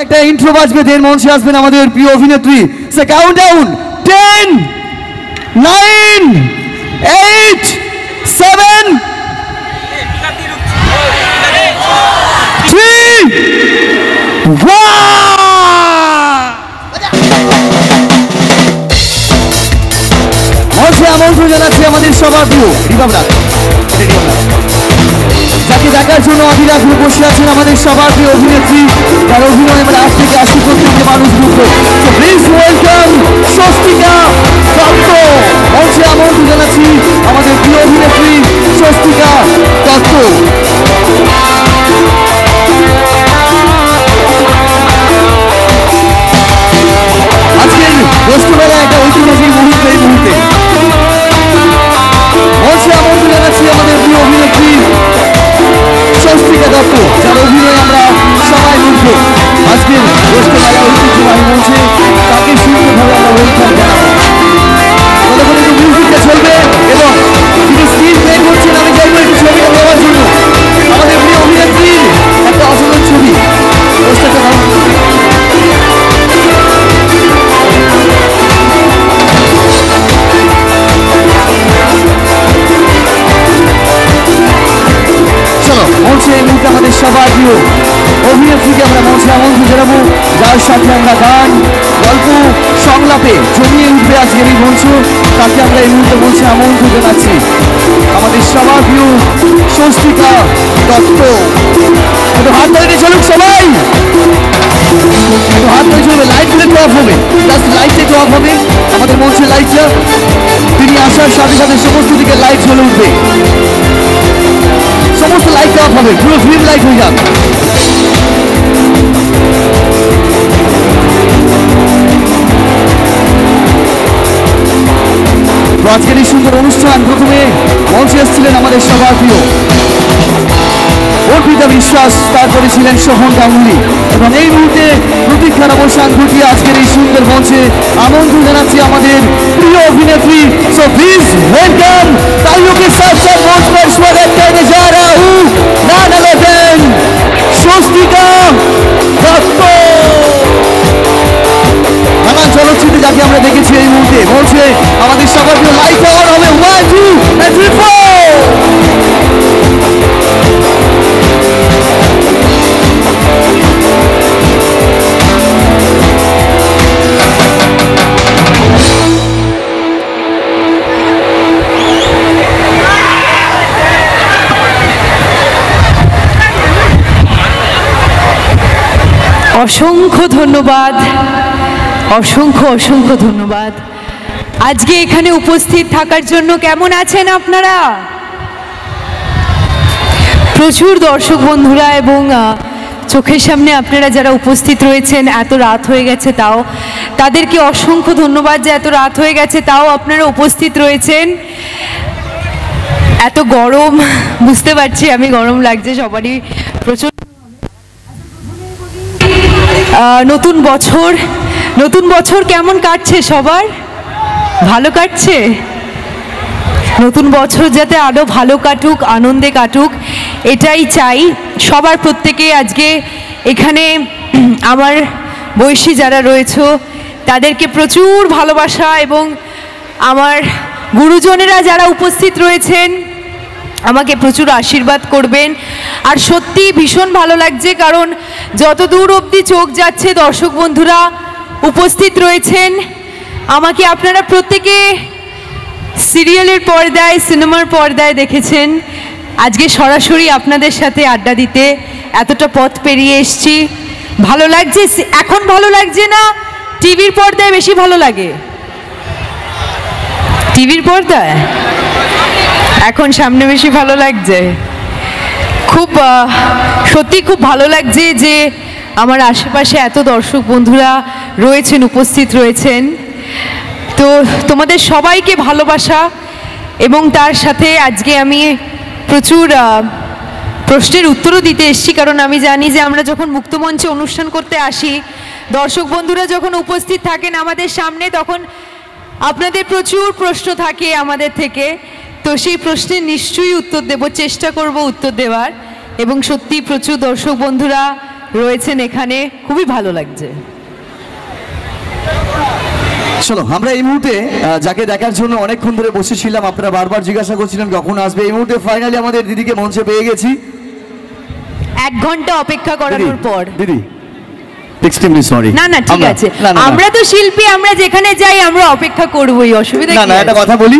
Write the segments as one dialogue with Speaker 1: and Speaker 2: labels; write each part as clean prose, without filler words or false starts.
Speaker 1: একটা ইন্ট্রো বাজবে, দেন মঞ্চে আসবেন আমাদের প্রিয় অভিনেত্রী। সে কাউন্টডাউন 10 9 8 7 3 1 মঞ্চে আমন্ত্রণ জানাচ্ছি আমাদের সবার প্রিয় রিভাবরাত, যাকে দেখার জন্য অধীরা ঘুরে বসে আছেন আমাদের সবার প্রিয় অভিনেত্রী, তার অভিনয় আমরা আজ থেকে 80 থেকে মানুষ মুগ্ধ। So please welcome Swastika Dutta. মঞ্চে আমন্ত্রণ জানাচ্ছি আমাদের প্রিয় অভিনেত্রী স্বস্তিকা দত্ত। আজকের বস্তুবেলা একটা ঐতিহাসিক মুহূর্তে, এই মুহূর্তে মঞ্চে আমন্ত্রণ জানাচ্ছি আমাদের প্রিয় অভিনেত্রী স্বস্তিকা দত্ত, যার অভিনয় আমরা সবাই মুগ্ধ। আজকের বস্তুবেলা ঐতিহ্যবাহী মঞ্চে তাকে সুন্দরভাবে আমরা ওয়েলকাম জানাবো। ততক্ষণ একটু মিউজিকটা চলবে এবং তিনি স্ক্রিন প্লে করছেন। আমি চাইবো একটু ছবিটা দেওয়ার জন্য আমাদের প্রিয় অভিনেত্রীর একটা অসাধারণ ছবি। চলো মঞ্চে এই মুহূর্তে আমাদের সবার প্রিয় অভিনেত্রীকে আমরা মঞ্চে আমন্ত্রণ জানাবো, যার সাথে আমরা গান গল্প সংলাপে জমিয়ে উঠবে আজকের এই মঞ্চ। তাকে আমরা এই মুহূর্তে মঞ্চে আমন্ত্রণ জানাচ্ছি, আমাদের সবার প্রিয় স্বস্তিকা দত্ত। একটু হাত ধরে চলুক সবাই, একটু হাত ধরে চলবে। লাইটগুলো একটু অফ হবে, জাস্ট লাইটটা একটু অফ হবে আমাদের মঞ্চের লাইটটা। তিনি আসার সাথে সাথে সমস্ত দিকে লাইট জ্বলে উঠবে, সমস্ত লাইট অফ হবে, পুরো ফিল্ম লাইট হয়ে যাবে। তো আজকের এই সুন্দর অনুষ্ঠান প্রথমে মঞ্চে এসেছিলেন আমাদের সবার প্রিয় অর্পিতা বিশ্বাস, তারপরে ছিলেন সোহন গাঙ্গুলি, এবং এই মুহূর্তে প্রতীক্ষার অবসান ঘটিয়ে আজকের এই সুন্দর মঞ্চে আমন্ত্রণ জানাচ্ছি আমাদের প্রিয় অভিনেত্রী। সো প্লিজ ওয়েলকাম, तालियों के साथ साथ मंच पर स्वागत करने जा रहा हूँ none other than Swastika Dutta. নানান চলচ্চিত্রে যাকে আমরা দেখেছি এই মুহূর্তে মঞ্চে আমাদের সবার প্রিয় লাইট অন হবে। 1 2 3 4।
Speaker 2: অসংখ্য ধন্যবাদ, অসংখ্য অসংখ্য ধন্যবাদ আজকে এখানে উপস্থিত থাকার জন্য। কেমন আছেন আপনারা? প্রচুর দর্শক বন্ধুরা এবং চোখের সামনে আপনারা যারা উপস্থিত রয়েছেন, এত রাত হয়ে গেছে তাও তাদেরকে অসংখ্য ধন্যবাদ যে এত রাত হয়ে গেছে তাও আপনারা উপস্থিত রয়েছেন। এত গরম, বুঝতে পারছি আমি, গরম লাগছে সবারই প্রচুর। নতুন বছর কেমন কাটছে সবার? ভালো কাটছে? নতুন বছর যাতে আরো ভালো কাটুক, আনন্দে কাটুক, এটাই চাই সবার প্রত্যেকে। আজকে এখানে আমার বয়সী যারা রয়েছে তাদেরকে প্রচুর ভালোবাসা, এবং আমার গুরুজনেরা যারা উপস্থিত রয়েছেন আমাকে প্রচুর আশীর্বাদ করবেন। আর সত্যি ভীষণ ভালো লাগছে, কারণ যত দূর অবধি চোখ যাচ্ছে দর্শক বন্ধুরা উপস্থিত রয়েছেন। আমাকে আপনারা প্রত্যেকে সিরিয়ালের পর্দায়, সিনেমার পর্দায় দেখেছেন, আজকে সরাসরি আপনাদের সাথে আড্ডা দিতে এতটা পথ পেরিয়ে এসছি। ভালো লাগছে এখন? ভালো লাগছে না টিভির পর্দায় বেশি ভালো লাগে? টিভির পর্দায় এখন সামনে বেশি ভালো লাগছে। খুব সত্যি খুব ভালো লাগছে যে আমার আশেপাশে এত দর্শক বন্ধুরা রয়েছেন, উপস্থিত রয়েছেন। তো তোমাদের সবাইকে ভালোবাসা, এবং তার সাথে আজকে আমি প্রচুর প্রশ্নের উত্তরও দিতে এসেছি, কারণ আমি জানি যে আমরা যখন মুক্তমঞ্চে অনুষ্ঠান করতে আসি, দর্শক বন্ধুরা যখন উপস্থিত থাকেন আমাদের সামনে, তখন আপনাদের প্রচুর প্রশ্ন থাকে আমাদের থেকে। তো সেই প্রশ্নের নিশ্চয়ই উত্তর দেব, চেষ্টা করব উত্তর দেওয়ার। এবং সত্যি প্রচুর দর্শক বন্ধুরা রয়েছেন এখানে, খুবই ভালো লাগছে।
Speaker 1: চলো আমরা এই মুহূর্তে যাকে দেখার জন্য অনেকক্ষণ ধরে বসেছিলাম, আপনারা বারবার জিজ্ঞাসা করছিলেন কখন আসবে, এই মুহূর্তে ফাইনালি আমাদের দিদিকে মঞ্চে পেয়ে গেছি।
Speaker 2: 1 ঘন্টা অপেক্ষা করানোর পর।
Speaker 1: দিদি এক্সট্রিমলি সরি।
Speaker 2: না না ঠিক আছে, আমরা তো শিল্পী, আমরা যেখানে যাই আমরা অপেক্ষা করবই, অসুবিধা কি?
Speaker 1: না না, একটা কথা বলি,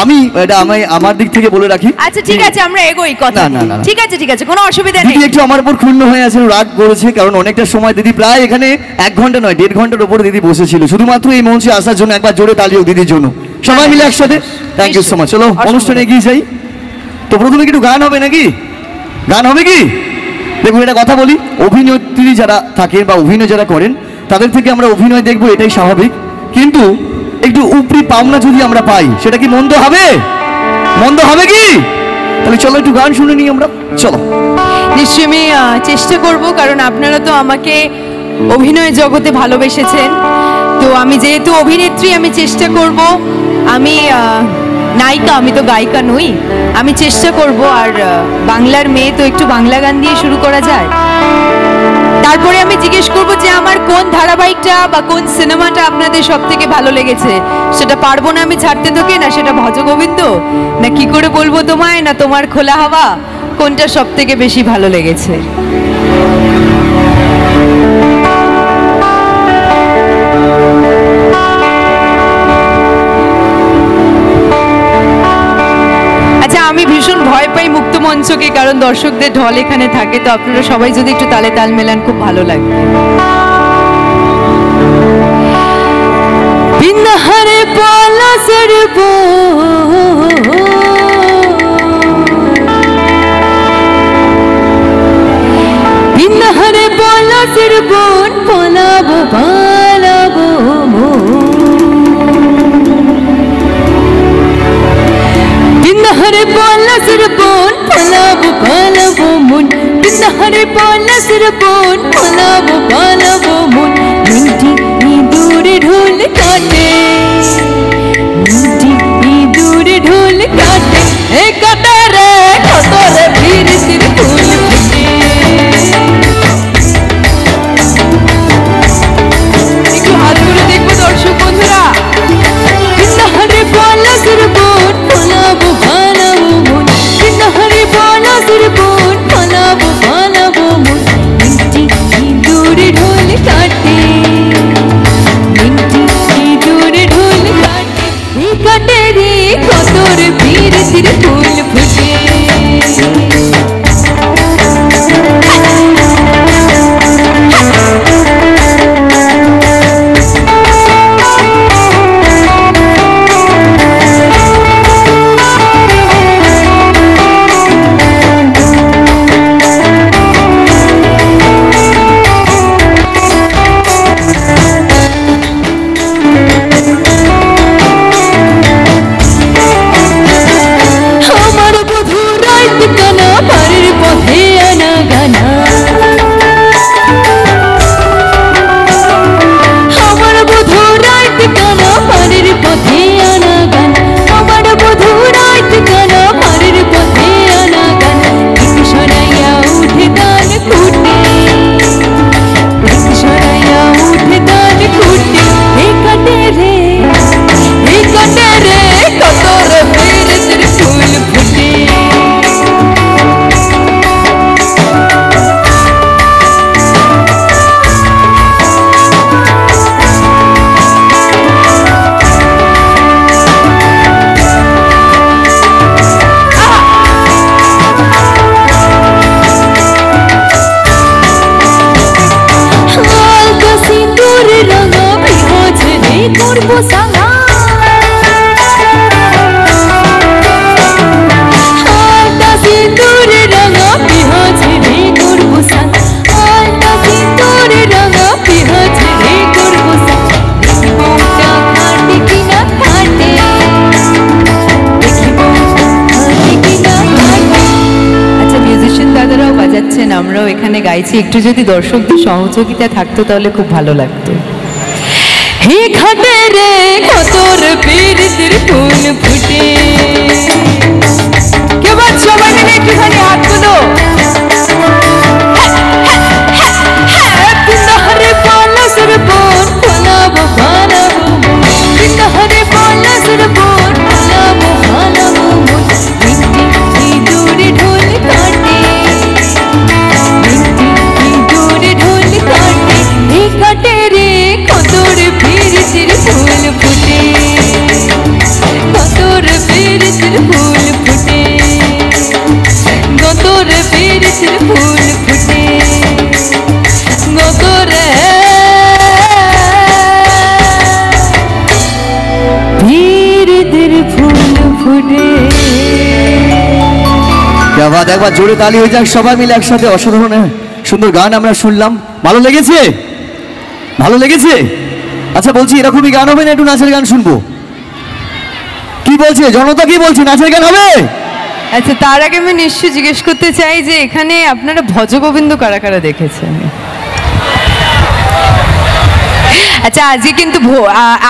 Speaker 1: আমি এটা আমার দিক থেকে বলে রাখি।
Speaker 2: আচ্ছা ঠিক আছে, আমরা এগোই কথা।
Speaker 1: না
Speaker 2: ঠিক আছে ঠিক আছে, কোনো অসুবিধা নেই।
Speaker 1: দিদি একটু আমার উপর ক্ষুণ্ণ হয়ে আছে, রাগ করেছে, কারণ অনেকটা সময় দিদি প্রায় এখানে 1 ঘন্টা নয় 1.5 ঘন্টার উপরে দিদি বসেছিল শুধুমাত্র এই মঞ্চে আসার জন্য। একবার জোরে তালি হোক দিদির জন্য, সবাই মিলে একসাথে। Thank you so much. চলো অনুষ্ঠানে এগিয়ে যাই। তো প্রথমে কি একটু গান হবে নাকি? গান হবে কি? দেখুন একটা কথা বলি, অভিনেত্রী যারা থাকেন বা অভিনয় যারা করেন তাদের থেকে আমরা অভিনয় দেখবো, এটাই স্বাভাবিক, কিন্তু একটু উপরি পাওনা যদি আমরা পাই সেটা কি মন্দ হবে? মন্দ হবে কি? তাহলে চলো একটু গান শুনে নিই আমরা। চলো।
Speaker 2: নিশ্চয়ই আমি চেষ্টা করব, কারণ আপনারা তো আমাকে অভিনয় জগতে ভালোবেসেছেন, তো আমি যেহেতু অভিনেত্রী আমি চেষ্টা করব, আমি নায়িকা, আমি তো গায়িকা নই, আমি চেষ্টা করব। আর বাংলার মেয়ে তো একটু বাংলা গান দিয়ে শুরু করা যায়। তারপরে আমি জিজ্ঞেস করব যে আমার কোন ধারাবাহিকটা বা কোন সিনেমাটা আপনাদের সব থেকে ভালো লেগেছে। সেটা পারবো না আমি ছাড়তে তোকে, না সেটা ভজগোবিন্দ, না কি করে বলবো তোমায়, না তোমার খোলা হাওয়া, কোনটা সব থেকে বেশি ভালো লেগেছে? আচ্ছা, আমি ভীষণ ভয় পাই মুক্ত মঞ্চকে, কারণ দর্শকদের ঢল এখানে থাকে, তো আপনারা সবাই যদি একটু তালে তাল মেলান খুব ভালো লাগবে। বিন্দাহারে পলাশের বিন্দাহারে পলাশের বোন, পলাবো পালাবো বিন্দাহারে পলাশের বোন, পলাবো পালাবো মন, বিন্দাহারে পলাশের বোন, পলাবো পালাবো মন। মিন্টি ইঁদুরে ঢোল কাটে, মিন্টি ইঁদুরে ঢোল কাটে, এ কাটে রে কত রে বীরতির ফুল ফুটে। একটু হাত করে দেখবো দর্শক বন্ধুরা। বিন্দাহারে পলাশের বোন, পলাবো পালাবো মন, বিন্দাহারে পলাশের বোন, পলাবো পালাবো মন। মিন্টি ইঁদুরে ঢোল কাটে, মিন্টি ইঁদুরে ঢোল কাটে, এই কাটে রে কত রে বীরতির ফুল ফুটে। আমার বধূ রাইত কানা, বাড়ির পথে আনা গানা, আমার বধূ রাইত কানা, বাড়ির পথে আনা গানা, আমার বধূ রাইত কানা, বাড়ির পথে আনা গানা। ঠিক সরাইয়া উঠে দান কুটে, ঠিক সরাইয়া উঠে দান কুটে, এই কাটে রে, এই কাটে রে কত রে বীরতির ফুল ফুটে। হালকা সিঁদুর রাঙা বিহাজ রে করবো সাঙা, হালকা সিঁদুর রাঙা বিহাজ রে করবো সাঙা, হালকা সিঁদুর রাঙা বিহাজ রে করবো সাঙা। দেখবো ওটা খাটে কিনা খাটে, দেখবো খাটে কিনা খাটে। আচ্ছা, মিউজিশিয়ান দাদারাও বাজাচ্ছেন, আমরাও এখানে গাইছি, একটু যদি দর্শকদের সহযোগিতা থাকতো তাহলে খুব ভালো লাগতো। হে খাটে রে কত রে বীরতির ফুল ফুটে। কেউ সবাই মিলে একটুখানি হাত তুলো।
Speaker 1: একবার জোরে তালি হয়ে যাক সবাই মিলে একসাথে। অসাধারণ সুন্দর গান আমরা শুনলাম, ভালো লেগেছে? ভালো লেগেছে? আচ্ছা বলছি এরকমই গান হবে না একটু নাচের গান শুনবো? কি বলছে জনতা, কি বলছে, নাচের গান হবে?
Speaker 2: আচ্ছা তার আগে আমি নিশ্চয়ই জিজ্ঞেস করতে চাই যে এখানে আপনারা ভজগোবিন্দ কারা কারা দেখেছেন? আচ্ছা আজকে কিন্তু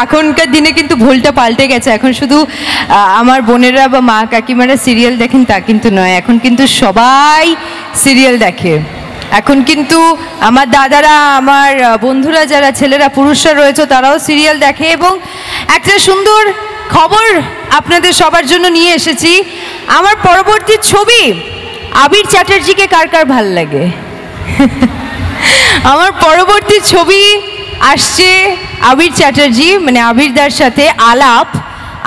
Speaker 2: এখনকার দিনে কিন্তু ভোলটা পাল্টে গেছে। এখন শুধু আমার বোনেরা বা মা কাকিমারা সিরিয়াল দেখেন তা কিন্তু নয়, এখন কিন্তু সবাই সিরিয়াল দেখে। এখন কিন্তু আমার দাদারা, আমার বন্ধুরা যারা ছেলেরা পুরুষরা রয়েছে তারাও সিরিয়াল দেখে। এবং একটা সুন্দর খবর আপনাদের সবার জন্য নিয়ে এসেছি। আমার পরবর্তী ছবি আবির চ্যাটার্জিকে কার কার ভাল লাগে? আমার পরবর্তী ছবি আসছে আবির চ্যাটার্জি মানে আবিরদার সাথে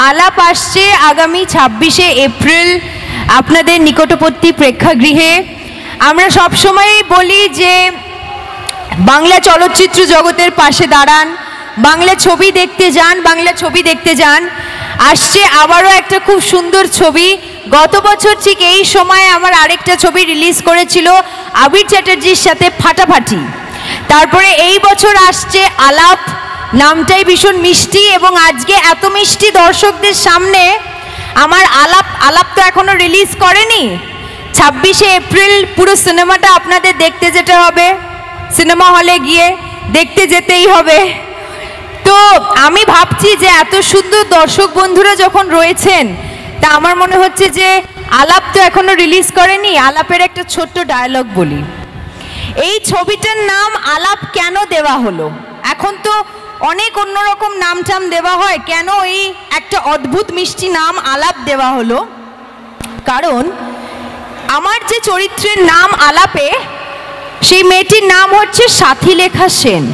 Speaker 2: আলাপ আসছে আগামী 26শে এপ্রিল আপনাদের নিকটবর্তী প্রেক্ষাগৃহে। আমরা সবসময়ই বলি যে বাংলা চলচ্চিত্র জগতের পাশে দাঁড়ান, বাংলা ছবি দেখতে যান, বাংলা ছবি দেখতে যান। আসছে আবারও একটা খুব সুন্দর ছবি। গত বছর ঠিক এই সময় আমার আরেকটা ছবি রিলিজ করেছিল আবির চ্যাটার্জির সাথে ফাটাফাটি। তারপরে এই বছর আসছে আলাপ, নামটাই ভীষণ মিষ্টি এবং আজকে এত মিষ্টি দর্শকদের সামনে আমার আলাপ তো এখনো রিলিজ করেনি। 26শে এপ্রিল পুরো সিনেমাটা আপনাদের দেখতে যেতে হবে, সিনেমা হলে গিয়ে দেখতে যেতেই হবে। তো আমি ভাবছি যে এত সুন্দর দর্শক বন্ধুরা যখন রয়েছেন তা আমার মনে হচ্ছে যে আলাপ তো এখনো রিলিজ করেনি, আলাপের একটা ছোট্ট ডায়লগ বলি। এই ছবিটার নাম আলাপ কেন দেওয়া হলো? এখন তো অনেক অন্যরকম নাম টাম দেওয়া হয়, কেন এই একটা অদ্ভুত মিষ্টি নাম আলাপ দেওয়া হলো? কারণ আমার যে চরিত্রের নাম আলাপে, সেই মেয়েটির নাম হচ্ছে সাথীলেখা সেন।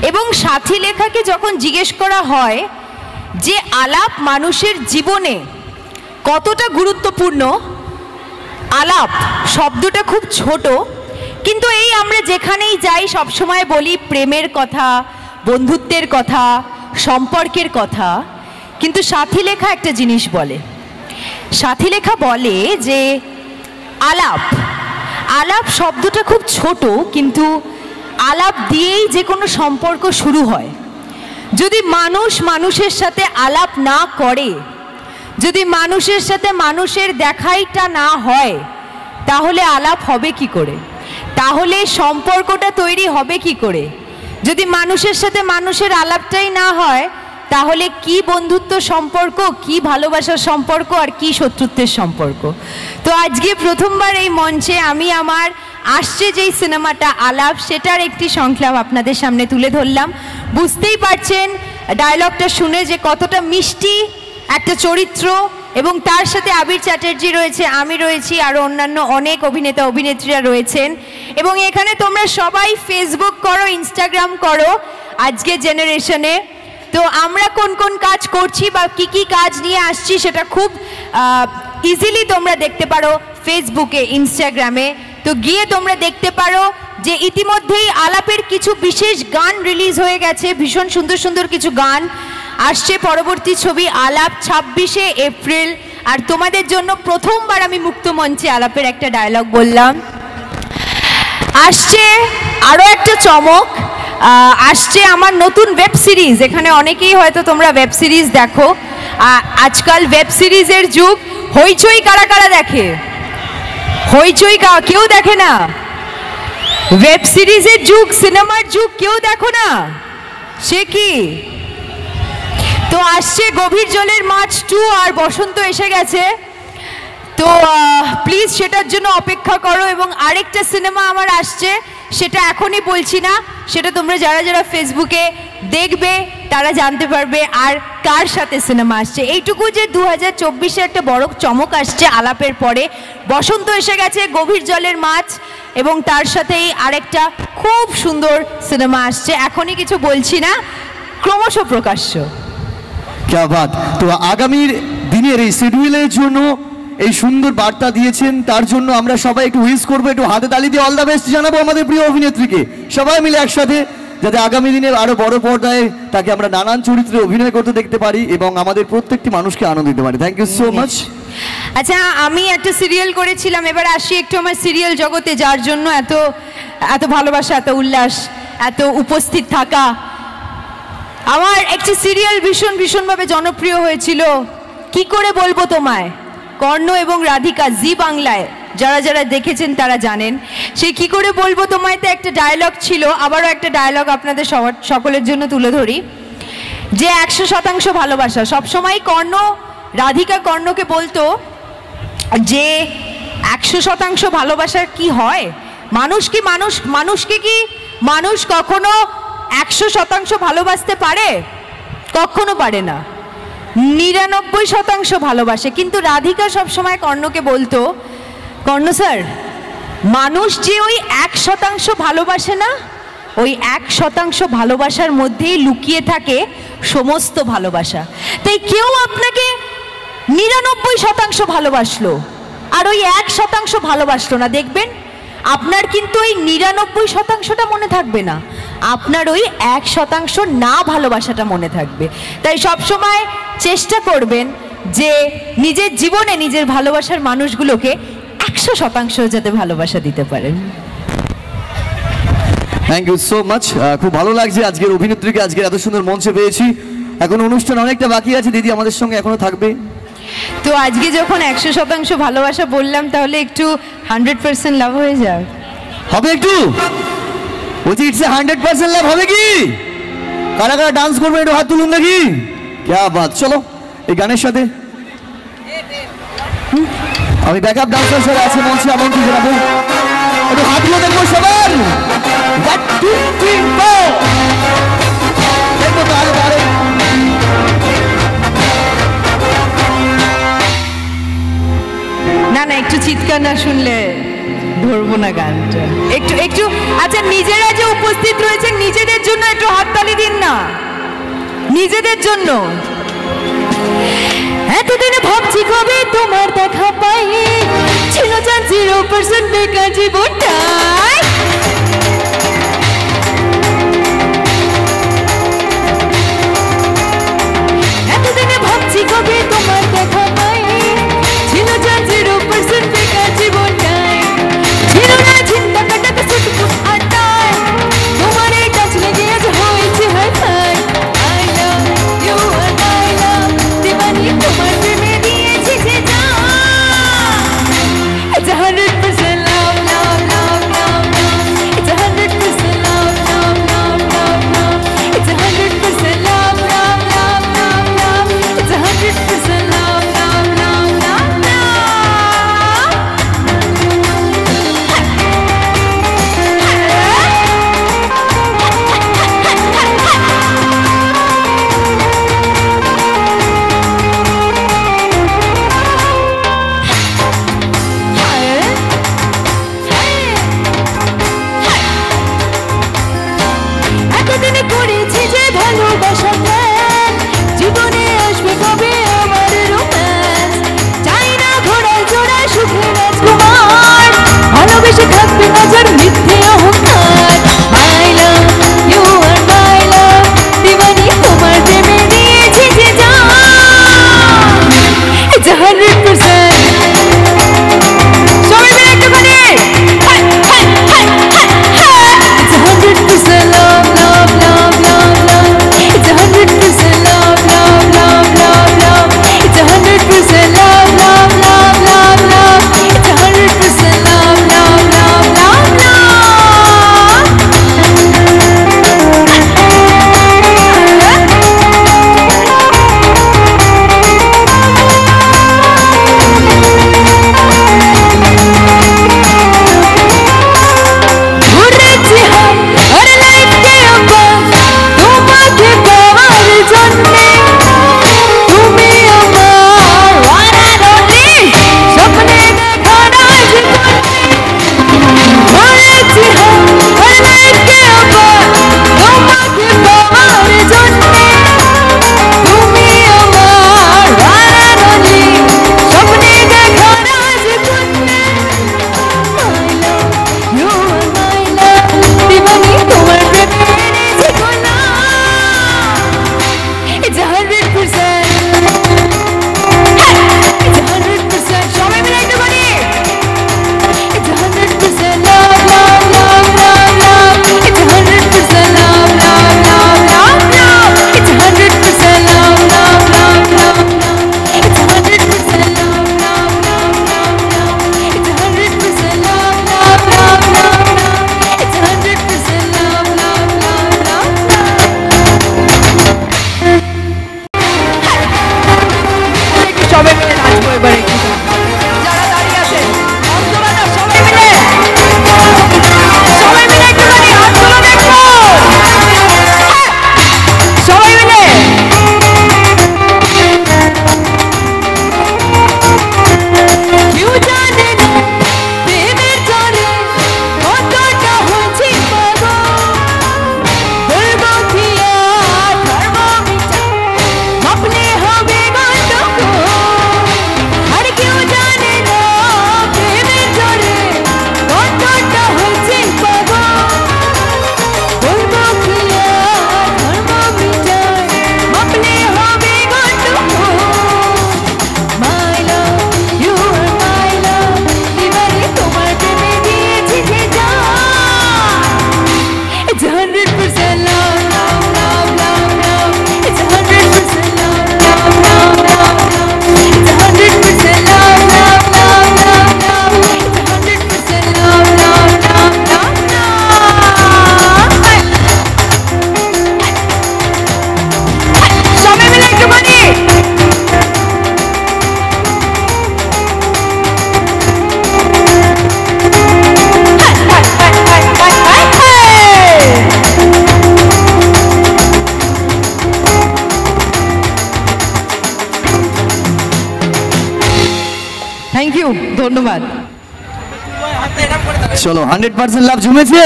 Speaker 2: এবং সাথীলেখাকে যখন জিজ্ঞেস করা হয় যে আলাপ মানুষের জীবনে কতটা গুরুত্বপূর্ণ, আলাপ শব্দটা খুব ছোট, কিন্তু এই আমরা যেখানেই যাই সবসময় বলি প্রেমের কথা, বন্ধুত্বের কথা, সম্পর্কের কথা। কিন্তু সাথীলেখা একটা জিনিস বলে, সাথীলেখা বলে যে আলাপ শব্দটা খুব ছোট, কিন্তু আলাপ দিয়েই যে কোনো সম্পর্ক শুরু হয়। যদি মানুষ মানুষের সাথে আলাপ না করে, যদি মানুষের সাথে মানুষের দেখাইটা না হয়, তাহলে আলাপ হবে কি করে? তাহলে সম্পর্কটা তৈরি হবে কি করে? যদি মানুষের সাথে মানুষের আলাপটাই না হয়, তাহলে কি বন্ধুত্ব সম্পর্ক, কি ভালোবাসার সম্পর্ক, আর কি শত্রুত্বের সম্পর্ক? তো আজকে প্রথমবার এই মঞ্চে আমি আমার আসছে যেই সিনেমাটা আলাপ, সেটার একটি সংলাপ আপনাদের সামনে তুলে ধরলাম। বুঝতেই পারছেন ডায়লগটা শুনে যে কতটা মিষ্টি একটা চরিত্র, এবং তার সাথে আবির চ্যাটার্জি রয়েছে, আমি রয়েছি, আরও অন্যান্য অনেক অভিনেতা অভিনেত্রীরা রয়েছেন। এবং এখানে তোমরা সবাই ফেসবুক করো, ইনস্টাগ্রাম করো আজকে জেনারেশনে। তো আমরা কোন কোন কাজ করছি বা কি কি কাজ নিয়ে আসছি সেটা খুব ইজিলি তোমরা দেখতে পারো ফেসবুকে, ইনস্টাগ্রামে। তো গিয়ে তোমরা দেখতে পারো যে ইতিমধ্যেই আলাপের কিছু বিশেষ গান রিলিজ হয়ে গেছে, ভীষণ সুন্দর সুন্দর কিছু গান আসছে। পরবর্তী ছবি আলাপ 26শে এপ্রিল। আর তোমাদের জন্য প্রথমবার আমি মুক্ত মঞ্চে আলাপের একটা ডায়লগ বললাম। আসছে আরও একটা চমক, আসছে আমার নতুন ওয়েব সিরিজ। এখানে অনেকেই হয়তো তোমরা ওয়েব সিরিজ দেখো, আজকাল ওয়েব সিরিজের যুগ। হইচই কারা কারা দেখে? হইচই কেউ দেখে না? ওয়েব সিরিজের যুগ, সিনেমার যুগ, কেউ দেখো না? সে কি? তো আসছে গভীর জলের মাছ 2, আর বসন্ত এসে গেছে। তো প্লিজ সেটার জন্য অপেক্ষা করো। এবং আরেকটা সিনেমা আমার আসছে, সেটা এখনই বলছি না, সেটা তোমরা যারা যারা ফেসবুকে দেখবে তারা জানতে পারবে আর কার সাথে সিনেমা আসছে। এইটুকু যে 2024-এ একটা বড় চমক আসছে আলাপের পরে। বসন্ত এসে গেছে, গভীর জলের মাছ, এবং তার সাথেই আরেকটা খুব সুন্দর সিনেমা আসছে। এখনই কিছু বলছি না, ক্রমশ প্রকাশ্য।
Speaker 1: क्या बात। তো আগামীর দিনের এই শিডিউলের জন্য এই সুন্দর বার্তা দিয়েছেন, তার জন্য আমরা সবাই একটু উইশ করবো, একটু হাতে তালি দিয়ে অল দ্য বেস্ট জানাবো আমাদের প্রিয় অভিনেত্রীকে সবাই মিলে একসাথে, যাতে আগামী দিনে আরো বড় পর্দায় তাকে আমরা নানান চরিত্রে অভিনয় করতে দেখতে পারি এবং আমাদের প্রত্যেকটি মানুষকে আনন্দ দিতে পারি। Thank you so much.
Speaker 2: আচ্ছা, আমি একটা সিরিয়াল করেছিলাম, এবার আসি একটু আমার সিরিয়াল জগতে, যার জন্য এত এত ভালোবাসা, এত উল্লাস, এত উপস্থিত থাকা। আমার একটি সিরিয়াল ভীষণভাবে জনপ্রিয় হয়েছিল, কি করে বলবো তোমায়, কর্ণ এবং রাধিকা, জি বাংলায়। যারা যারা দেখেছেন তারা জানেন। সেই কি করে বলবো তোমায়তে একটা ডায়লগ ছিল, আবারও একটা ডায়লগ আপনাদের সকলের জন্য তুলে ধরি, যে 100% ভালোবাসা। সবসময় কর্ণ, রাধিকা কর্ণকে বলতো যে 100% ভালোবাসার কি হয়, মানুষকে কি মানুষ কখনো 100% ভালোবাসতে পারে? কখনো পারে না, 99% ভালোবাসে। কিন্তু রাধিকা সবসময় কর্ণকে বলতো, কর্ণ স্যার, মানুষ যে ওই 1% ভালোবাসে না, ওই 1% ভালোবাসার মধ্যেই লুকিয়ে থাকে সমস্ত ভালোবাসা। তাই কেউ আপনাকে 99% ভালোবাসলো আর ওই 1% ভালোবাসলো না, দেখবেন আপনার কিন্তু ওই 99%টা মনে থাকবে না, আপনার ওই 1% না ভালোবাসাটা মনে থাকবে। তাই সবসময় চেষ্টা করবেন যে নিজের জীবনে নিজের ভালোবাসার মানুষগুলোকে 100% যাতে ভালোবাসা দিতে পারেন।
Speaker 1: Thank you so much. খুব ভালো লাগছে আজকের অভিনেত্রীকে আজকে এত সুন্দর মঞ্চে পেয়েছি। এখন অনুষ্ঠান অনেকটা বাকি আছে, দিদি আমাদের সঙ্গে এখনো থাকবে।
Speaker 2: তো আজকে যখন 100% ভালোবাসা বললাম, তাহলে একটু 100% লাভ হয়ে যাক,
Speaker 1: হবে একটু? বলছি ইটস 100% লাভ হবে কি? কারা কারা ডান্স করবে একটু হাত তুলুন দেখি। ক্যা বাত। চলো এই গানের সাথে আমি ব্যাকআপ ডান্সার স্যার আছে মঞ্চে, আমন্ত্রণ জানাবো। একটু হাত তুলে দেখবো সবার। 1 2 3 4 দেখবো তো আরে বারে।
Speaker 2: না না, একটু চিৎকার না শুনলে ধরবো না গানটা। একটু একটু আচ্ছা, নিজেরা যে উপস্থিত রয়েছেন নিজেদের জন্য একটু হাততালি দিন না, নিজেদের জন্য। এতদিনে ভাবছি কবে তোমার দেখা পাই, ছিল যার 0% বেকার জীবনটাই। এতদিনে ভাবছি কবে তোমার দেখা পাই, ছিল যার 0% বেকার জীবনটাই। ছিল না চিন্তা কাটাতে সুটফুট আড্ডায়, তোমার এই কাজ লেগে আজ হয়েছে hi fi. I love you and I love দিবানি, তোমার প্রেমে দিয়েছি যে জান। It's 100% love, love, love, love, love. It's 100% love, love, love, love, love. It's 100% love, love, love, love, love. It's 100% love, love, love, love, love. এতদিনে করেছি যে ভালোবাসা প্ল্যান, জীবনে আসবে কবে আমার রোম্যান্স। চাই না ঘোড়ায় জোড়ায় সুখে রাজকুমার, ভালোবেসে থাকবে নজর মিথ্যে অহংকার। I love you and I love দিবানি, তোমার প্রেমে দিয়েছি যে জান। It's 100%। সবাই মিলে একটুখানি high high high high high. It's 100% love, love, love, love, love. It's 100% love, love, love, love, love. It's 100% love, love, love, love, love. It's 100% love, love, love, love, love. ধন্যবাদ।
Speaker 1: চলো 100% লাভ জমেছে,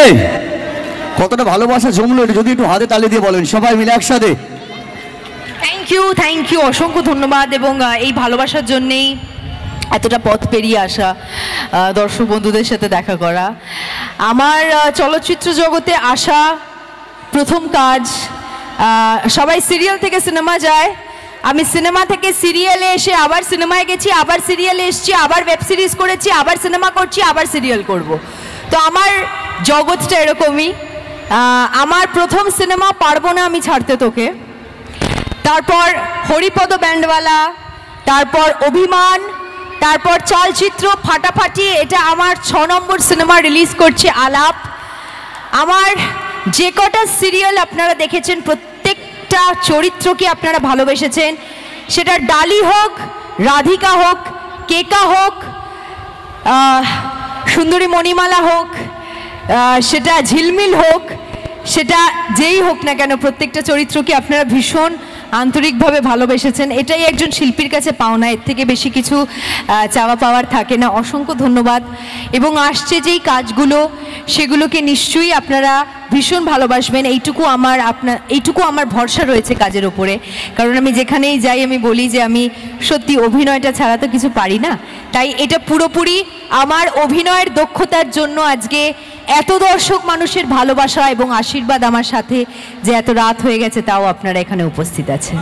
Speaker 1: কতটা ভালোবাসা জমলো এটা যদি একটু হাতে তালি দিয়ে বলেন সবাই মিলে একসাথে।
Speaker 2: থ্যাংক ইউ, অসংখ্য ধন্যবাদ। এবং এই ভালোবাসার জন্যেই এতটা পথ পেরিয়ে আসা, দর্শক বন্ধুদের সাথে দেখা করা। আমার চলচ্চিত্র জগতে আসা প্রথম কাজ, সবাই সিরিয়াল থেকে সিনেমা যায়, আমি সিনেমা থেকে সিরিয়ালে এসে আবার সিনেমায় গেছি, আবার সিরিয়ালে এসেছি, আবার ওয়েব সিরিজ করেছি, আবার সিনেমা করছি, আবার সিরিয়াল করব। তো আমার জগৎটা এরকমই। আমার প্রথম সিনেমা পারবো না আমি ছাড়তে তোকে, তারপর হরিপদ ব্যান্ডওয়ালা, তারপর অভিমান, তারপর চলচ্চিত্র ফাটাফাটি, এটা আমার 6 নম্বর সিনেমা রিলিজ করছে আলাপ। আমার যে কটা সিরিয়াল আপনারা দেখেছেন প্রত্যেকটা চরিত্রকে আপনারা ভালোবেসেছেন, সেটা ডালি হোক, রাধিকা হোক, কেকা হোক, সুন্দরী মণিমালা হোক, সেটা ঝিলমিল হোক, সেটা যেই হোক না কেন, প্রত্যেকটা চরিত্রকে আপনারা ভীষণ আন্তরিকভাবে ভালোবেসেছেন। এটাই একজন শিল্পীর কাছে পাওনা, এর থেকে বেশি কিছু চাওয়া পাওয়ার থাকে না। অসংখ্য ধন্যবাদ। এবং আসছে যেই কাজগুলো, সেগুলোকে নিশ্চয়ই আপনারা ভীষণ ভালোবাসবেন, এইটুকু আমার ভরসা রয়েছে কাজের ওপরে। কারণ আমি যেখানেই যাই আমি বলি যে আমি সত্যি অভিনয়টা ছাড়া তো কিছু পারি না, তাই এটা পুরোপুরি আমার অভিনয়ের দক্ষতার জন্য আজকে এত দর্শক মানুষের ভালোবাসা এবং আশীর্বাদ আমার সাথে যে এত রাত হয়ে গেছে তাও আপনারা এখানে উপস্থিত আছেন।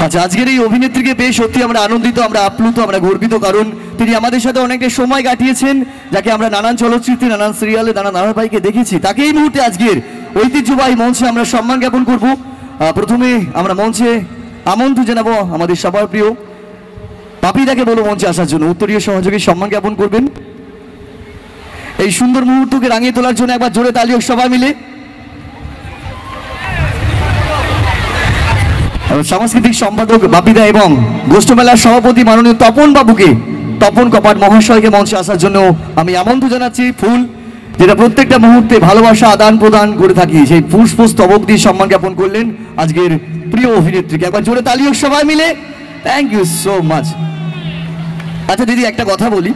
Speaker 1: আচ্ছা, আজকের এই অভিনেত্রীকে পেয়ে সত্যি আমরা আনন্দিত, আমরা আপ্লুত, আমরা গর্বিত, কারণ তিনি আমাদের সাথে অনেকটা সময় কাটিয়েছেন, যাকে আমরা নানান চলচ্চিত্রে, নানান সিরিয়ালে, নানান ধারাবাহিকে দেখেছি। তাকে এই মুহূর্তে আজকের ঐতিহ্যবাহী মঞ্চে আমরা সম্মান জ্ঞাপন করব। প্রথমে আমরা মঞ্চে আমন্ত্রণ জানাবো আমাদের সবার প্রিয় পাপিদাকে, বলবো মঞ্চে আসার জন্য। উত্তরীয় সহযোগী সম্মান জ্ঞাপন করবেন। এই সুন্দর মুহূর্তকে রাঙিয়ে তোলার জন্য একবার জোরে তালি হোক সবাই মিলে। সাংস্কৃতিক সম্পাদক বাপিদা এবং গোষ্ঠ মেলার সভাপতি মাননীয় তপন কপাট মহাশয়কে মঞ্চে আসার জন্য আমি আমন্ত্রণ জানাচ্ছি। ফুল, যেটা প্রত্যেকটা মুহূর্তে ভালোবাসা আদান প্রদান করে থাকি, সেই পুষ্পস্তবক দিয়ে সম্মান জ্ঞাপন করলেন আজকের প্রিয় অভিনেত্রীকে। একবার জোরে তালি হোক সবাই মিলে। Thank you so much. আচ্ছা দিদি, একটা কথা বলি,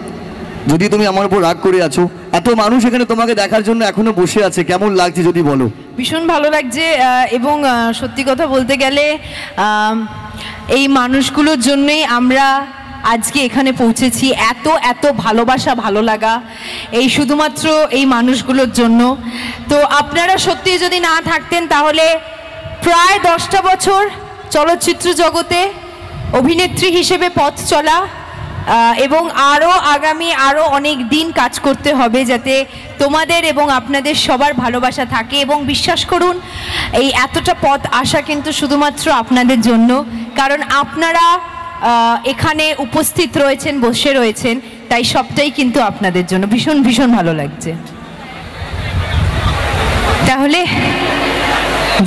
Speaker 1: যদি তুমি আমার উপর রাগ করে আছো, এত মানুষ এখানে তোমাকে দেখার জন্য এখনো বসে আছে, কেমন লাগছে যদি বলো?
Speaker 2: ভীষণ ভালো লাগছে। এবং সত্যি কথা বলতে গেলে এই মানুষগুলোর জন্যই আমরা আজকে এখানে পৌঁছেছি। এত ভালোবাসা, ভালো লাগা এই শুধুমাত্র এই মানুষগুলোর জন্য। তো আপনারা সত্যি যদি না থাকতেন তাহলে প্রায় 10টা বছর চলচ্চিত্র জগতে অভিনেত্রী হিসেবে পথ চলা, এবং আগামী আরও অনেক দিন কাজ করতে হবে যাতে তোমাদের এবং আপনাদের সবার ভালোবাসা থাকে। এবং বিশ্বাস করুন, এই এতটা পথ আসা কিন্তু শুধুমাত্র আপনাদের জন্য, কারণ আপনারা এখানে উপস্থিত রয়েছেন, বসে রয়েছেন, তাই সবটাই কিন্তু আপনাদের জন্য। ভীষণ ভালো লাগছে। তাহলে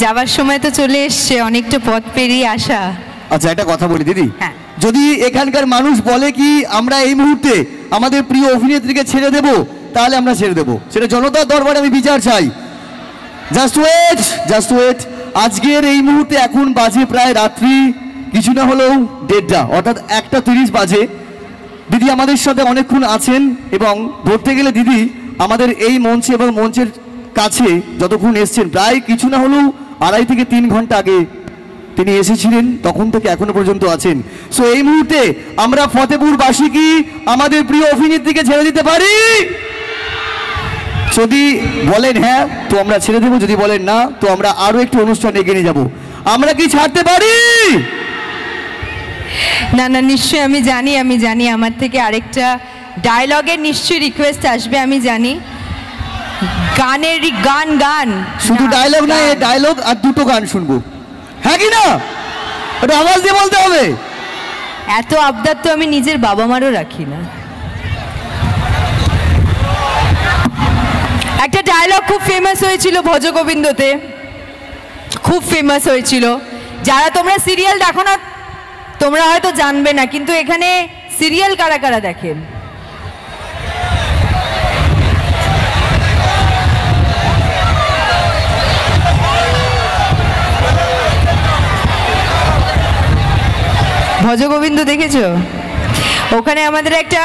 Speaker 2: যাওয়ার সময় তো চলে এসছে, অনেকটা পথ পেরিয়ে আসা।
Speaker 1: আচ্ছা, একটা কথা বলি দিদি,
Speaker 2: হ্যাঁ,
Speaker 1: যদি এখানকার মানুষ বলে কি আমরা এই মুহূর্তে আমাদের প্রিয় অভিনেত্রীকে ছেড়ে দেব, তাহলে আমরা ছেড়ে দেব। সেটা জনতার দরবারে আমি বিচার চাই। Just wait. আজকের এই মুহূর্তে এখন বাজে প্রায় রাত্রি কিছু না হলেও 1:30, অর্থাৎ 1:30 বাজে। দিদি আমাদের সাথে অনেকক্ষণ আছেন, এবং ধরতে গেলে দিদি আমাদের এই মঞ্চে এবং মঞ্চের কাছে যতক্ষণ এসছেন, প্রায় কিছু না হলেও 2.5 থেকে 3 ঘন্টা আগে তিনি এসেছিলেন, তখন থেকে এখনো পর্যন্ত আছেন। সো এই মুহূর্তে আমরা ফতেপুরবাসী কি আমাদের প্রিয় অভিনেত্রীকে ছেড়ে দিতে পারি? যদি বলেন হ্যাঁ তো আমরা ছেড়ে দেবো, যদি বলেন না তো আমরা আরো একটু অনুষ্ঠান এগিয়ে নিয়ে যাবো। আমরা কি ছাড়তে পারি?
Speaker 2: না, নিশ্চয়ই আমি জানি আমার থেকে আরেকটা ডায়লগের নিশ্চয়ই রিকোয়েস্ট আসবে, আমি জানি। গান
Speaker 1: শুধু ডায়লগ না, এই ডায়লগ আর 2টো গান শুনবো, হ্যাঁ কি না? ওটা আওয়াজ দিয়ে বলতে হবে।
Speaker 2: এত আবদার তো আমি নিজের বাবা মারও রাখি না। একটা ডায়লগ খুব ফেমাস হয়েছিল ভজগোবিন্দতে, খুব ফেমাস হয়েছিল। যারা তোমরা সিরিয়াল দেখো না তোমরা হয়তো জানবে না, কিন্তু এখানে সিরিয়াল কারা কারা দেখেন? ভজগোবিন্দ দেখেছো? ওখানে আমাদের একটা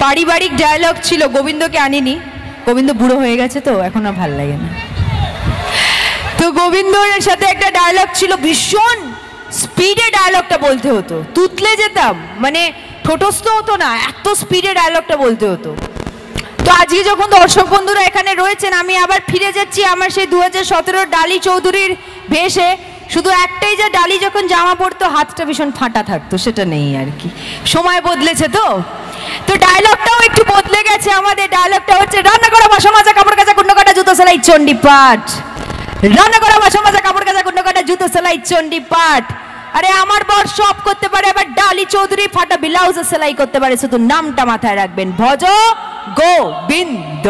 Speaker 2: পারিবারিক ডায়লগ ছিল, গোবিন্দকে আনিনি, গোবিন্দ বুড়ো হয়ে গেছে তো এখন আর ভাল লাগে না। তো গোবিন্দর সাথে একটা ডায়লগ ছিল, ভীষণ স্পিডে ডায়লগটা বলতে হতো, তুতলে যেতাম, মানে ঠোঁটস্থ হতো না, এত স্পিডে ডায়লগটা বলতে হতো। তো আজকে যখন দর্শক বন্ধুরা এখানে রয়েছেন, আমি আবার ফিরে যাচ্ছি আমার সেই 2017 ডালি চৌধুরীর ভেষে। শুধু একটাই যে ডালি যখন জামা পরতো হাতটা ভীষণ ফাটা থাকতো, সেটা নেই আর কি, সময় বদলেছে তো। তো ডায়লগটাও একটু বদলে গেছে আমাদের। ডায়লগটা হচ্ছে, রান্না করা বাসা মাজা কাপড় কাচা কুন্ড কাটা জুতো সেলাই চণ্ডী পাঠ। রান্না করা বাসা মাজা কাপড় কাচা কুন্ড কাটা জুতো সেলাই চণ্ডী পাঠ। আরে আমার বর সব করতে পারে, আবার ডালি চৌধুরী ফাটা ব্লাউজ সেলাই করতে পারে, শুধু নামটা মাথায় রাখবেন, ভজ গোবিন্দ।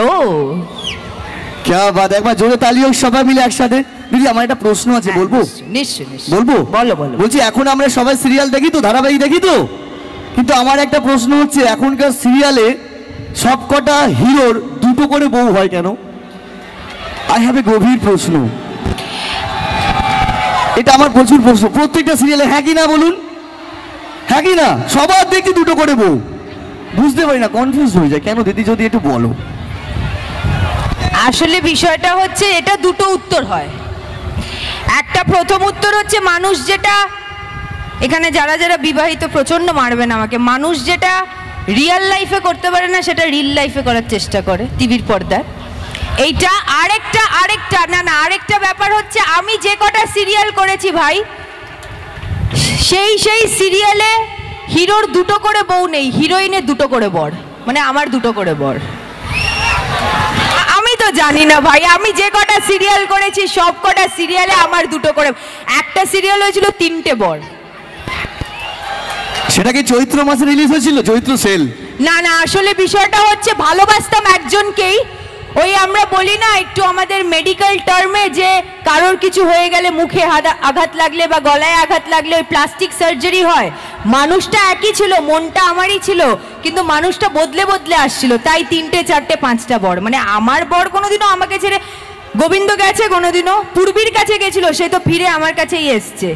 Speaker 1: क्या बात, একবার জোরে তালি হোক সবাই মিলে একসাথে। দিদি আমার একটা প্রশ্ন আছে, বলবো?
Speaker 2: নিশ্চয়ই নিশ্চয়ই
Speaker 1: বলবো?
Speaker 2: বলো বলো।
Speaker 1: বলছি এখন আমরা সবাই সিরিয়াল দেখি তো, ধারাবাহিক দেখি তো, কিন্তু আমার একটা প্রশ্ন হচ্ছে, এখনকার সিরিয়ালে সবকটা হিরোর দুটো করে বউ হয় কেন? আই হ্যাভ এ গভীর প্রশ্ন, এটা আমার প্রচুর প্রশ্ন। প্রত্যেকটা সিরিয়ালে, হ্যাঁ কি না বলুন, হ্যাঁ কি না? সবার দেখি দুটো করে বউ, বুঝতে পারি না, কনফিউজ হয়ে যায় কেন দিদি, যদি একটু বলো।
Speaker 2: আসলে বিষয়টা হচ্ছে, এটা দুটো উত্তর হয়। একটা প্রথম উত্তর হচ্ছে, মানুষ যেটা, এখানে যারা যারা বিবাহিত প্রচন্ড মারবেন আমাকে, মানুষ যেটা রিয়েল লাইফে করতে পারে না সেটা রিল লাইফে করার চেষ্টা করে টিভির পর্দায়, এইটা। আরেকটা ব্যাপার হচ্ছে, আমি যে কটা সিরিয়াল করেছি ভাই, সেই সিরিয়ালে হিরোর দুটো করে বউ নেই, হিরোইনের দুটো করে বর, মানে আমার দুটো করে বর। আমি তো জানি না ভাই, আমি যে কটা সিরিয়াল করেছি সব কটা সিরিয়ালে আমার দুটো করে, একটা সিরিয়াল হয়েছিল 3টে বর।
Speaker 1: সেটা কি চৈত্র মাসে রিলিজ হয়েছিল, চৈত্র সেল?
Speaker 2: না না, আসলে বিষয়টা হচ্ছে, ভালোবাসতাম একজনকেই। ওই আমরা বলি না একটু আমাদের মেডিকেল টার্মে, যে কারোর কিছু হয়ে গেলে, মুখে আঘাত লাগলে বা গলায় আঘাত লাগলে ওই প্লাস্টিক সার্জারি হয়। মানুষটা একই ছিল, মনটা আমারই ছিল, কিন্তু মানুষটা বদলে বদলে আসছিল, তাই 3টে 4টে 5টা বর। মানে আমার বর কোনোদিনও আমাকে ছেড়ে গোবিন্দ গেছে, কোনোদিনও পূর্বীর কাছে গেছিল, সে তো ফিরে আমার কাছেই এসছে।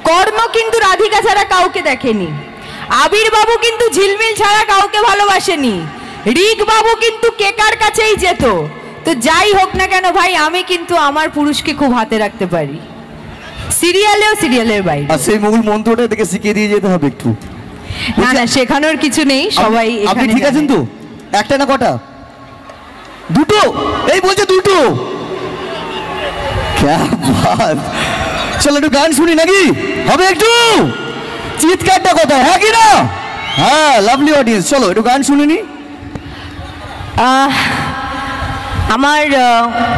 Speaker 2: কর্ণ কিন্তু রাধিকা ছাড়া কাউকে দেখেনি, আবির বাবু কিন্তু ঝিলমিল ছাড়া কাউকে ভালোবাসেনি, রিক বাবু কিন্তু কেকার কাছেই যেত। তো যাই হোক না কেন ভাই, আমি কিন্তু আমার পুরুষকে খুব হাতে রাখতে পারি, সিরিয়ালেও সিরিয়ালের বাইরে।
Speaker 1: আর সেই মূল মন্ত্রটা দেখে শিখিয়ে দিয়ে যেতে হবে একটু।
Speaker 2: না না, শেখানোর কিছু নেই, সবাই
Speaker 1: আপনি
Speaker 2: এখানে
Speaker 1: ঠিক আছেন তো? একটা না কটা? দুটো? এই বলছে দুটো। क्या बात, চলো একটু গান শুনি নাকি? হবে একটু চিৎকারটা কোথায়, হ্যাঁ কি না? হ্যাঁ, লাভলি অডিয়েন্স, চলো একটু গান শুনিনি।
Speaker 2: আমার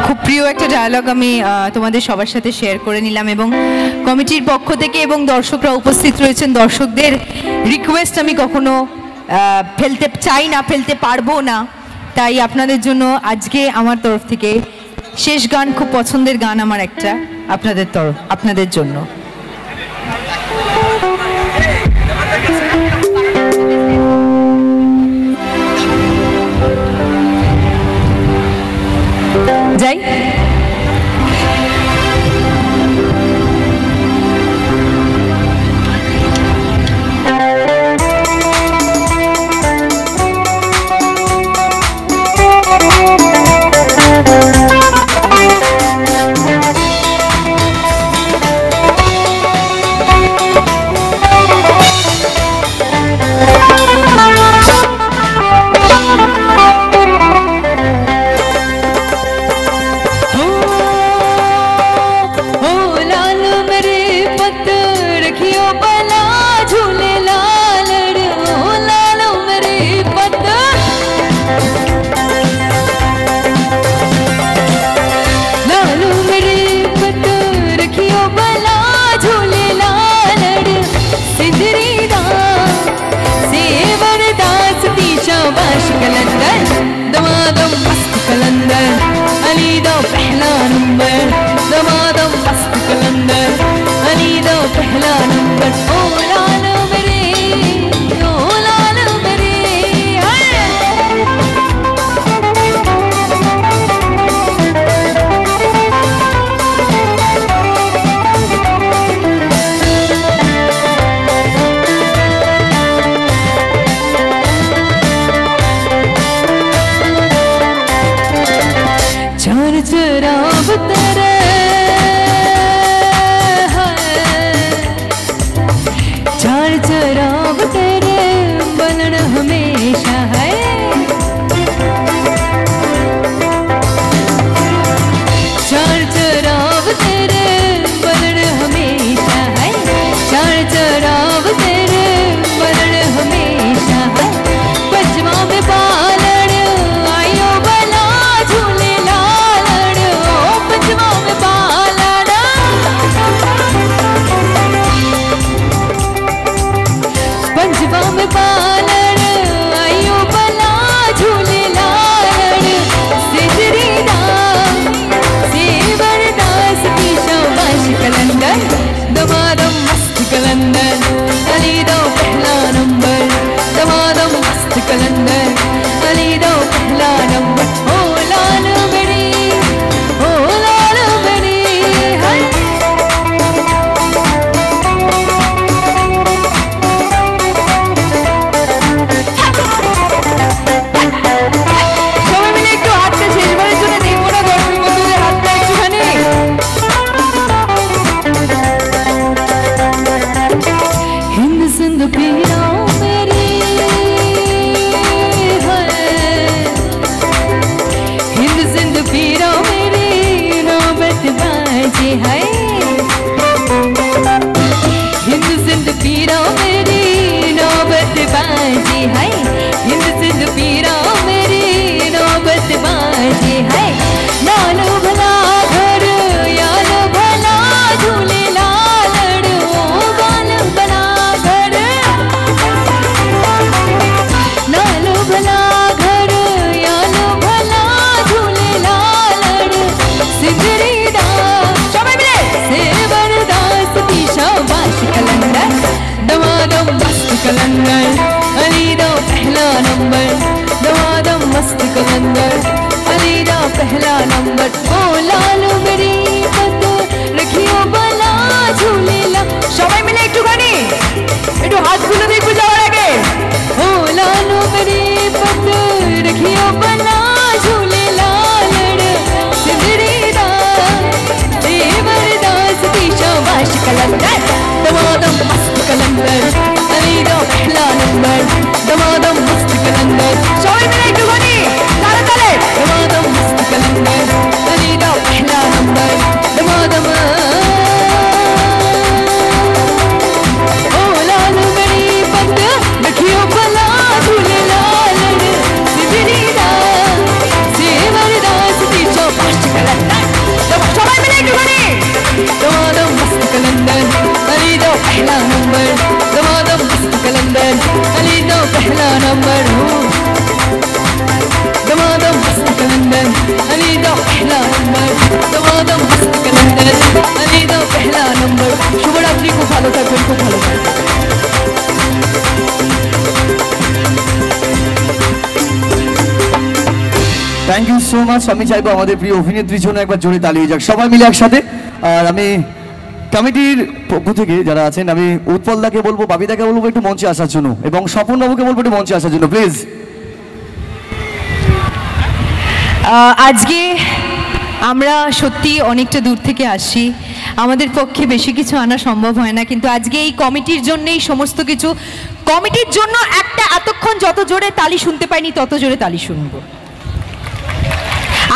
Speaker 2: খুব প্রিয় একটা ডায়লগ আমি তোমাদের সবার সাথে শেয়ার করে নিলাম, এবং কমিটির পক্ষ থেকে এবং দর্শকরা উপস্থিত রয়েছেন, দর্শকদের রিকোয়েস্ট আমি কখনো ফেলতে চাই না, ফেলতে পারবো না, তাই আপনাদের জন্য আজকে আমার তরফ থেকে শেষ গান, খুব পছন্দের গান আমার একটা, আপনাদের জন্য। যাই। चार चराब तेरे चार चराब तेरे बनन हमेशा है चार चराब तेरे बनन हमेशा है चार चराब तेरे बनन हमेशा है पंचमा में पालण आयो बला झूले लालण ओ पंचमा में पालण पंचमा में पालण आयो बला झूले लालण सिजरी दास सेवर दास की शाबाश कलंदर दमादम मस्त कलंदर अली दो पहला नंबर दमादम मस्त कलंदर अली दो पहला नंबर ओ लाल बड़ी हाय সবাই মিলে একটু হাতটা শেষবারের জন্য দেখবো না গর্বের বন্ধুদের হাতটা একটুখানি हिंद सिंध पीरा मेरी हिंद सिंध पीरा मेरी नौबत बाजे है हिंद सिंध पीरा मेरी नौबत बाजे है हिंद सिंध पीरा मेरी नौबत बाजे है लालो भला घर यालो भला झूले लालड़ ओ बाल भला घर लालो भला घर यालो भला झूले लालड़ सिंदरी दास सबाई मिले सेवर दास की शाबाश कलंदर दमादम मस्त कलंदर अली दो पहला नंबर दमादम मस्त कलंदर अली दो पहला नंबर ओ लालो मेरी पत रखियो बला झूले ला সবাই মিলে একটুখানি একটু হাতগুলো দেখবো যাওয়ার আগে ও লালো मेरी पत रखियो बला झूले लालड़ सिंदरी दास देवर दास की शाबाश कलंदर दमादम मस्त कलंदर अली दो पहला नंबर दमादम मस्त कलंदर সবাই মিলে একটুখানি তালে তালে दमादम मस्त कलंदर अली दो पहला नंबर दमादम ओ लाल बड़ी पत रखियो भला झूले लालड़ सिंदरी दास सेवर दास की शाबाश कलंदर সবাই মিলে একটুখানি दमादम मस्त कलंदर अली दो पहला नंबर दमादम मस्त कलंदर अली दो पहला नंबर दमादम मस्त कलंदर अली दो पहला नंबर दमादम मस्त कलंदर अली दो पहला नंबर শুভরাত্রি খুব ভালো থাকবেন খুব ভালো থাকবেন
Speaker 1: থ্যাংক ইউ সো মাচ। আমি চাইবো আমাদের প্রিয় অভিনেত্রীর জন্য একবার জোরে তালি হয়ে যাক সবাই মিলে একসাথে। আর আমি কমিটির পক্ষ থেকে যারা আছেন আমি উৎপলদাকে বলবো, বাবিদাকে বলবো একটু মঞ্চে আসার জন্য, এবং স্বপনবাবুকে বলবো একটু মঞ্চে আসার জন্য প্লিজ।
Speaker 2: আজকে আমরা সত্যি অনেকটা দূর থেকে আসি, আমাদের পক্ষে বেশি কিছু আনা সম্ভব হয় না, কিন্তু আজকে এই কমিটির জন্যই সমস্ত কিছু। কমিটির জন্য একটা এতক্ষণ যত জোরে তালি শুনতে পাইনি তত জোরে তালি শুনবো।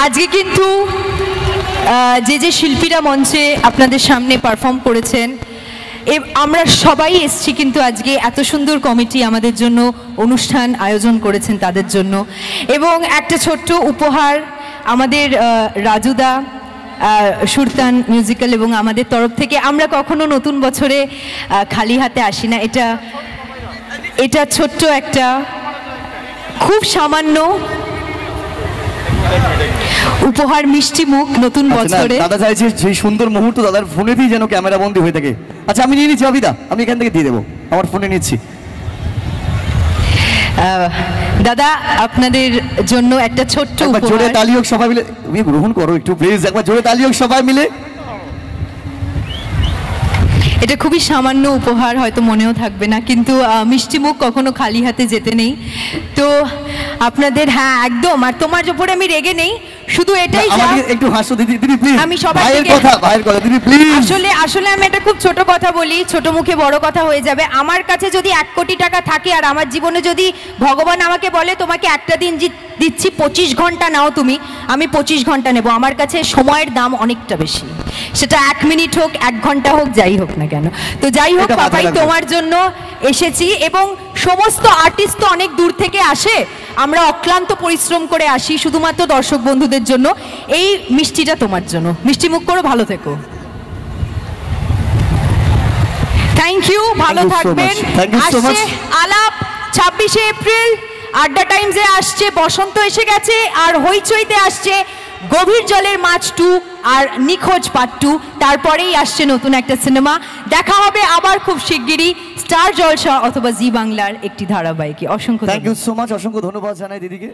Speaker 2: আজকে কিন্তু যে শিল্পীরা মঞ্চে আপনাদের সামনে পারফর্ম করেছেন আমরা সবাই এসছি কিন্তু আজকে এত সুন্দর কমিটি আমাদের জন্য অনুষ্ঠান আয়োজন করেছেন তাদের জন্য, এবং একটা ছোট্ট উপহার আমাদের রাজুদা সুরতান মিউজিক্যাল এবং আমাদের তরফ থেকে। আমরা কখনো নতুন বছরে খালি হাতে আসি না, এটা ছোট্ট একটা খুব সামান্য উপহার, মিষ্টি মুখ নতুন বছরে।
Speaker 1: দাদা চাইছে সেই সুন্দর মুহূর্ত দাদার ফোনেতেই যেন ক্যামেরা বন্দি হয়ে থাকে। আচ্ছা আমি নিয়ে নিচ্ছি অবিদা, আমি এখান থেকে দিয়ে দেবো, আমার ফোনে নিচ্ছি।
Speaker 2: দাদা আপনাদের জন্য একটা ছোট্ট উপহার।
Speaker 1: জোরে তালি হোক সবাই মিলে, তুমি গ্রহণ করো একটু প্লিজ, একবার জোরে তালি হোক সবাই মিলে।
Speaker 2: এটা খুবই সামান্য উপহার, হয়তো মনেও থাকবে না, কিন্তু মিষ্টি মুখ কখনো খালি হাতে যেতে নেই। তো আপনাদের, হ্যাঁ একদম, আর তোমার উপরে আমি রেগে নেই, শুধু এটাই
Speaker 1: একটু হাসো দিদি, দিদি প্লিজ,
Speaker 2: আমি সবার
Speaker 1: ভাইয়ের কথা দিদি প্লিজ।
Speaker 2: আসলে আমি একটা খুব ছোট কথা বলি, ছোট মুখে বড় কথা হয়ে যাবে। আমার কাছে যদি 1 কোটি টাকা থাকে আর আমার জীবনে যদি ভগবান আমাকে বলে তোমাকে একটা দিন দিচ্ছি 25 ঘন্টা নাও তুমি, আমি 25 ঘন্টা নেব। আমার কাছে সময়ের দাম অনেকটা বেশি, সেটা 1 মিনিট হোক 1 ঘন্টা হোক যাই হোক না কেন। তো যাই হোক পাপাই, তোমার জন্য এসেছি, এবং সমস্ত আর্টিস্ট তো অনেক দূর থেকে আসে, আমরা অক্লান্ত পরিশ্রম করে আসি শুধুমাত্র দর্শক বন্ধুদের জন্য। এই মিষ্টিটা তোমার জন্য, মিষ্টি মুখ করো, ভালো থেকো। থ্যাংক ইউ, ভালো থাকবেন। আসছে আলাপ 26শে এপ্রিল আড্ডা টাইমসে, আসছে বসন্ত এসে গেছে, আর হইচইতে আসছে গভীর জলের মাছ 2 আর নিখোঁজ পার্ট 2। তারপরেই আসছে নতুন একটা সিনেমা। দেখা হবে আবার খুব শিগগিরই স্টার জলসা অথবা জি বাংলার একটি ধারাবাহিকে। অসংখ্য
Speaker 1: থ্যাংক ইউ সো মাচ, অসংখ্য ধন্যবাদ জানাই দিদিকে।